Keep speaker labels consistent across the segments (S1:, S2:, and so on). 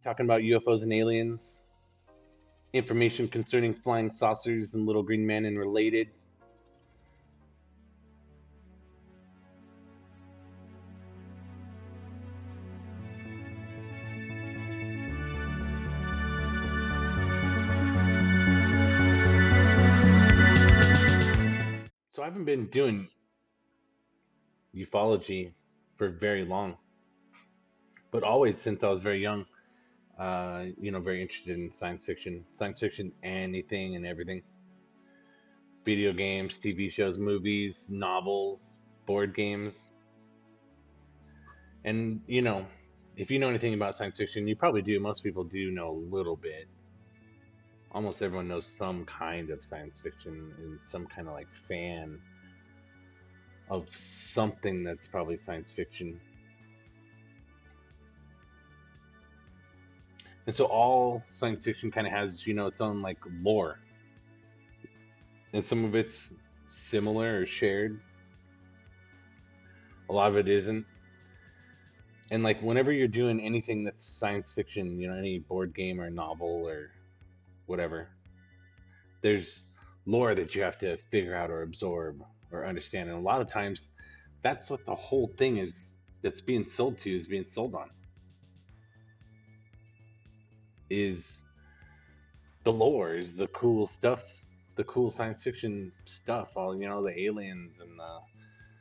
S1: talking about UFOs and aliens, information concerning flying saucers and little green men and related. So I haven't been doing ufology for very long, but always since I was very young. Very interested in science fiction, anything and everything. Video games, TV shows, movies, novels, board games. And, if you know anything about science fiction, you probably do. Most people do know a little bit. Almost everyone knows some kind of science fiction and some kind of like fan of something that's probably science fiction. And so all science fiction kind of has, its own like lore. And some of it's similar or shared. A lot of it isn't. And like whenever you're doing anything that's science fiction, any board game or novel or whatever, there's lore that you have to figure out or absorb or understand. And a lot of times that's what the whole thing is that's being sold to, is being sold on. Is the lore, is the cool stuff, the cool science fiction stuff, all the aliens and the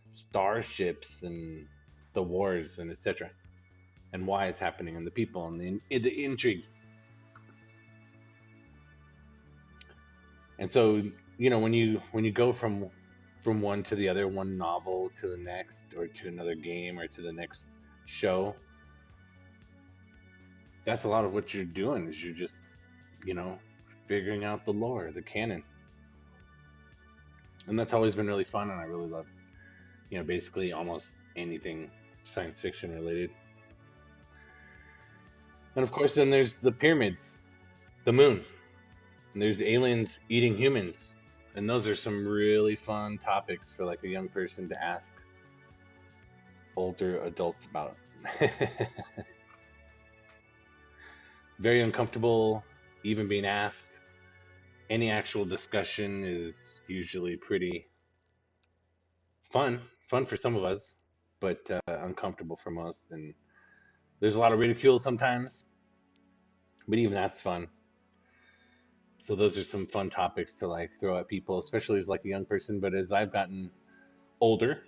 S1: starships and the wars and etc. And why it's happening and the people and the intrigue. And so, when you go from one to the other, one novel to the next, or to another game, or to the next show, that's a lot of what you're doing. Is you're just, figuring out the lore, the canon, and that's always been really fun. And I really love, basically almost anything science fiction related. And of course, then there's the pyramids, the moon. And there's aliens eating humans. And those are some really fun topics for like a young person to ask older adults about. Very uncomfortable even being asked. Any actual discussion is usually pretty fun for some of us, but uncomfortable for most. And there's a lot of ridicule sometimes, but even that's fun. So those are some fun topics to like throw at people, especially as like a young person. But as I've gotten older,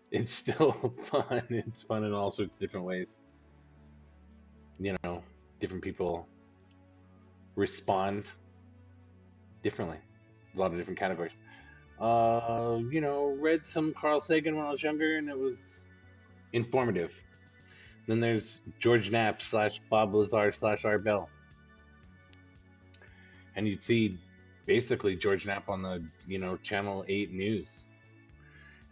S1: it's still fun. It's fun in all sorts of different ways. Different people respond differently. A lot of different categories. Read some Carl Sagan when I was younger, and it was informative. Then there's George Knapp / Bob Lazar / Art Bell. And you'd see basically George Knapp on the, Channel 8 news.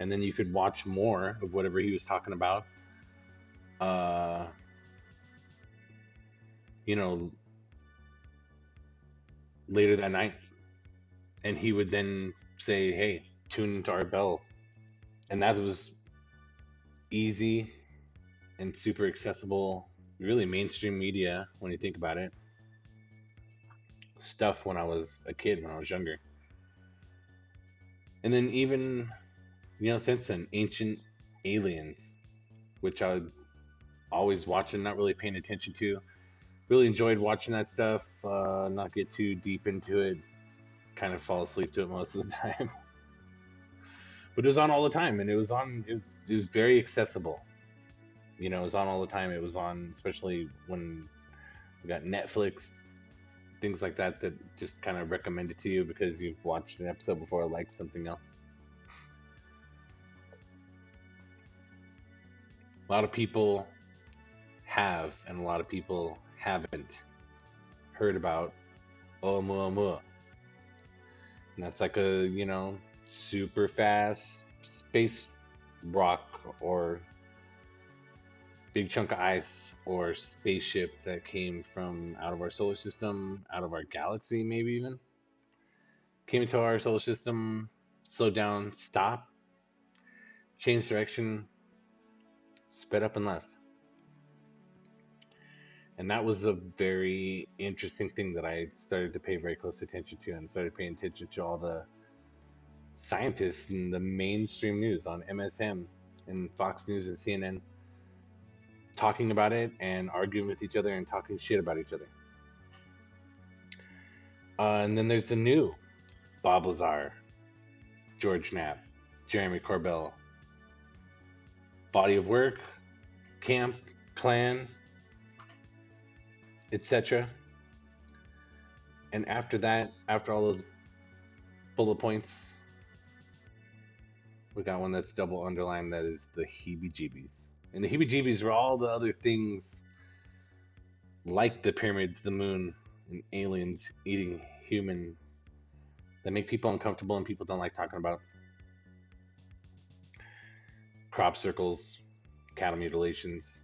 S1: And then you could watch more of whatever he was talking about. Later that night. And he would then say, hey, tune into Art Bell. And that was easy and super accessible, really mainstream media when you think about it. Stuff when I was a kid, when I was younger. And then even, since then, Ancient Aliens, which I would always watch and not really paying attention to. Really enjoyed watching that stuff, not get too deep into it, kind of fall asleep to it most of the time. But it was on all the time, and it was very accessible. It was on all the time. It was on, especially when we got Netflix, things like that just kind of recommend it to you because you've watched an episode before or liked something else. A lot of people have, and a lot of people haven't heard about Oumuamua. And that's like a, super fast space rock or big chunk of ice or spaceship that came from out of our solar system, out of our galaxy, maybe even. Came into our solar system, slowed down, stopped, changed direction, sped up and left. And that was a very interesting thing that I started to pay very close attention to, and started paying attention to all the scientists in the mainstream news on MSM and Fox News and CNN talking about it and arguing with each other and talking shit about each other. And then there's the new Bob Lazar, George Knapp, Jeremy Corbell. Body of work, camp, clan, etc. And after that, after all those bullet points, we got one that's double underlined, that is the heebie-jeebies. And the heebie-jeebies were all the other things like the pyramids, the moon, and aliens eating human that make people uncomfortable and people don't like talking about. Crop circles, cattle mutilations,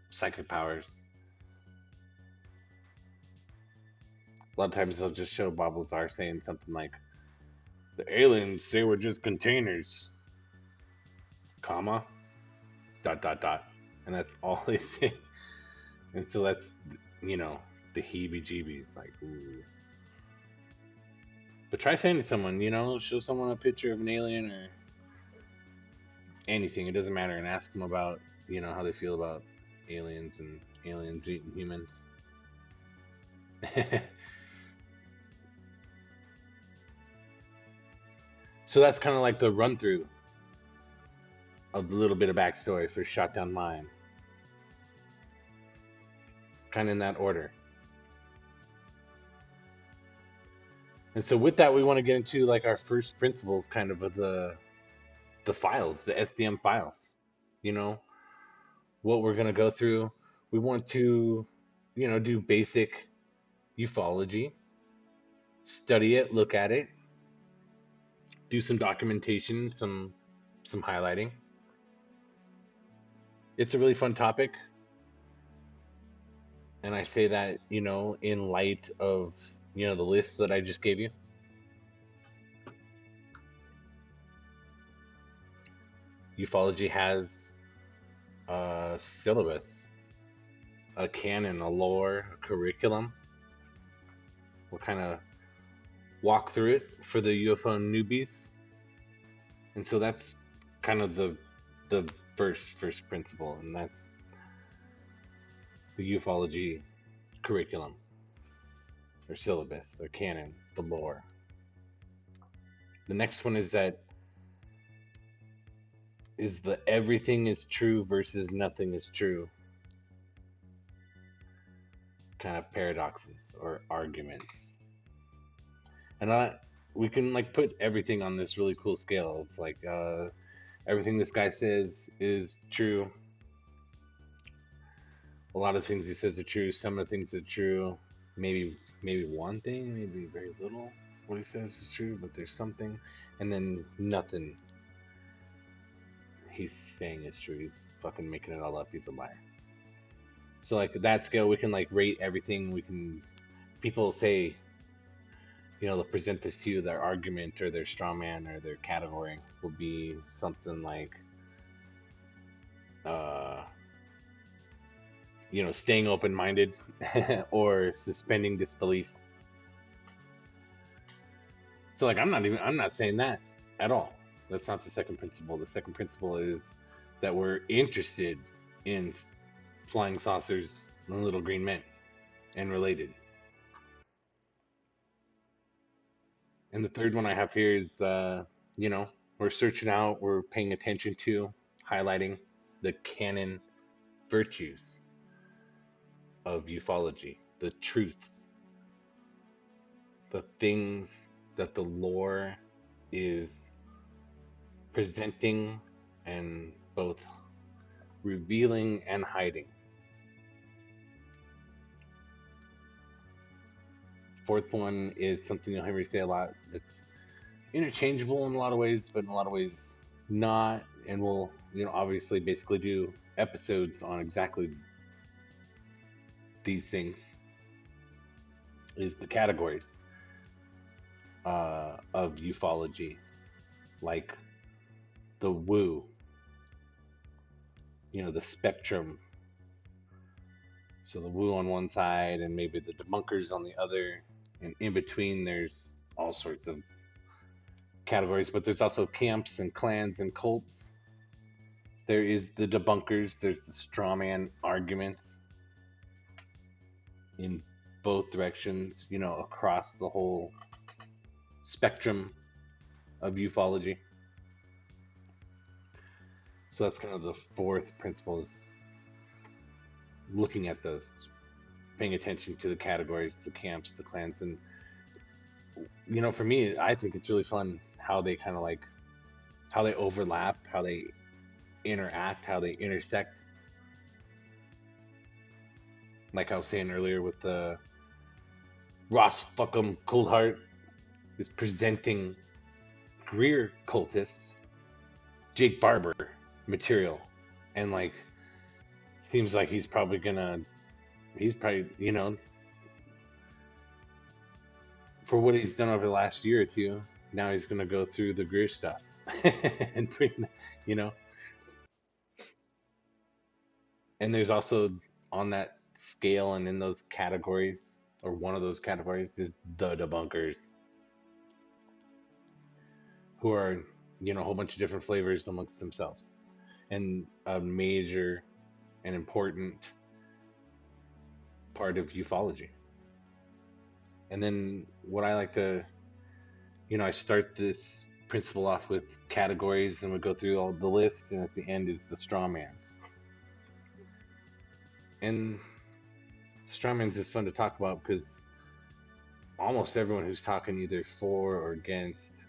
S1: psychic powers. A lot of times they'll just show Bob Lazar saying something like, the aliens say we're just containers, comma, ... And that's all they say. And so that's, the heebie-jeebies, like, ooh. But try saying to someone, show someone a picture of an alien or anything, it doesn't matter, and ask them about, how they feel about aliens and aliens eating humans. So that's kind of like the run through of a little bit of backstory for Shot Down Mine. Kind of in that order. And so with that, we want to get into like our first principles kind of the files, the SDM files. What we're going to go through. We want to, do basic ufology, study it, look at it, do some documentation, some highlighting. It's a really fun topic. And I say that, in light of, the list that I just gave you. Ufology has a syllabus, a canon, a lore, a curriculum. We'll kind of walk through it for the UFO newbies. And so that's kind of the first principle, and that's the ufology curriculum, or syllabus, or canon, the lore. The next one is the everything is true versus nothing is true kind of paradoxes or arguments. And we can like put everything on this really cool scale. It's like everything this guy says is true. A lot of things he says are true. Some of the things are true. Maybe one thing, maybe very little what he says is true, but there's something. And then nothing he's saying is true. He's fucking making it all up. He's a liar. So like at that scale, we can like rate everything. People say, they'll present this to you, their argument or their straw man or their category will be something like, staying open-minded or suspending disbelief. So like I'm not saying that at all. That's not the second principle. The second principle is that we're interested in flying saucers and little green men and related. And the third one I have here is, we're searching out, we're paying attention to, highlighting the canon virtues of ufology, the truths, the things that the lore is presenting and both revealing and hiding. Fourth one is something you'll hear me say a lot that's interchangeable in a lot of ways, but in a lot of ways not. And we'll, obviously basically do episodes on exactly these things, is the categories of ufology, like the woo, the spectrum, So the woo on one side and maybe the debunkers on the other. And in between, there's all sorts of categories, but there's also camps and clans and cults. There is the debunkers, there's the straw man arguments in both directions, across the whole spectrum of ufology. So that's kind of the fourth principle, is looking at those, paying attention to the categories, the camps, the clans. And, for me, I think it's really fun how they kind of how they overlap, how they interact, how they intersect. Like I was saying earlier with the Ross Fuckum Coldheart is presenting Greer cultists Jake Barber material, and seems like he's probably for what he's done over the last year or two, now he's gonna go through the Greer stuff and bring, you know. And there's also, on that scale and in those categories, or one of those categories, is the debunkers, who are, a whole bunch of different flavors amongst themselves, and a major and important part of ufology. And then what I like to, I start this principle off with categories, and we go through all the list, and at the end is the straw mans. And straw mans is fun to talk about because almost everyone who's talking either for or against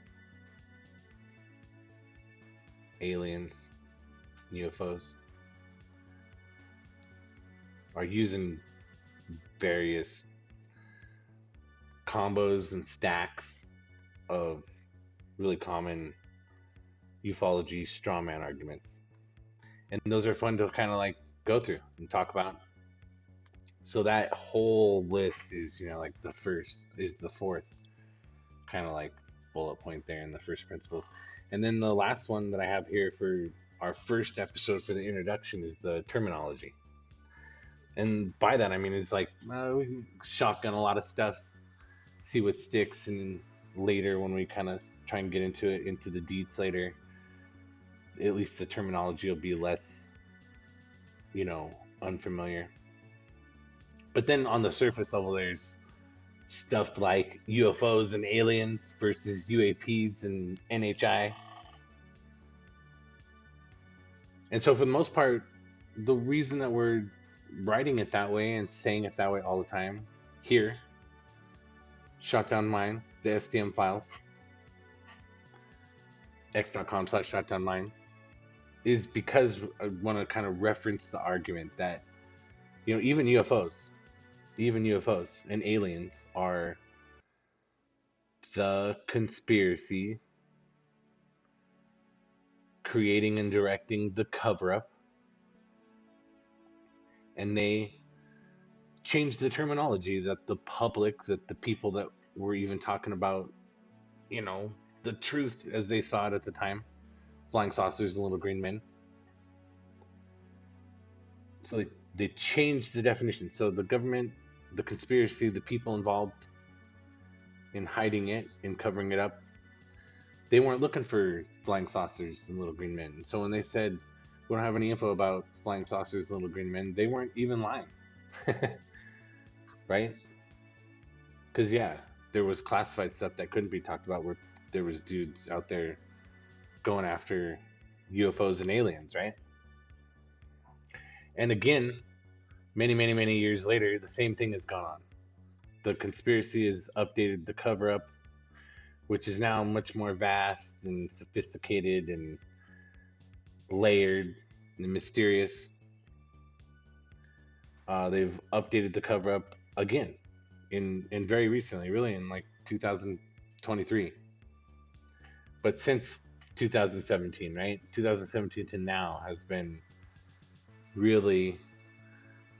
S1: aliens, UFOs, are using various combos and stacks of really common ufology straw man arguments. And those are fun to kind of go through and talk about. So that whole list is, the first is the fourth kind of bullet point there in the first principles. And then the last one that I have here for our first episode for the introduction is the terminology. And by that, I mean, it's we can shotgun a lot of stuff, see what sticks, and later when we kind of try and get into the deets later, at least the terminology will be less, unfamiliar. But then on the surface level, there's stuff like UFOs and aliens versus UAPs and NHI. And so for the most part, the reason that we're writing it that way and saying it that way all the time here, Shotdown Mine, the sDm files, x.com/shotdownmine, is because I want to kind of reference the argument that, even UFOs and aliens are the conspiracy creating and directing the cover-up, and they changed the terminology that the public, that the people that were even talking about, the truth as they saw it at the time, flying saucers and little green men. So they changed the definition. So the government, the conspiracy, the people involved in hiding it, in covering it up, they weren't looking for flying saucers and little green men. So when they said, we don't have any info about flying saucers and little green men, they weren't even lying. Right? Because, there was classified stuff that couldn't be talked about, where there was dudes out there going after UFOs and aliens, right? And again, many, many, many years later, the same thing has gone on. The conspiracy has updated the cover-up, which is now much more vast and sophisticated and layered and mysterious. They've updated the cover-up again in very recently, really in 2023. But since 2017, right? 2017 to now has been really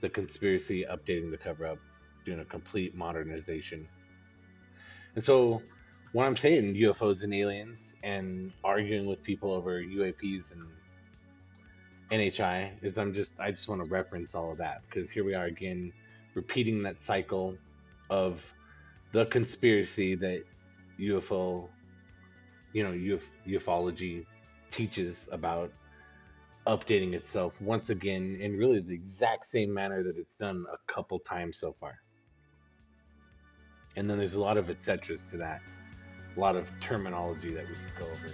S1: the conspiracy updating the cover-up, doing a complete modernization. And so when I'm saying UFOs and aliens and arguing with people over UAPs and NHI is I just want to reference all of that because here we are again repeating that cycle of the conspiracy that UFO, ufology teaches about updating itself once again in really the exact same manner that it's done a couple times so far. And then there's a lot of et ceteras to that, a lot of terminology that we could go over.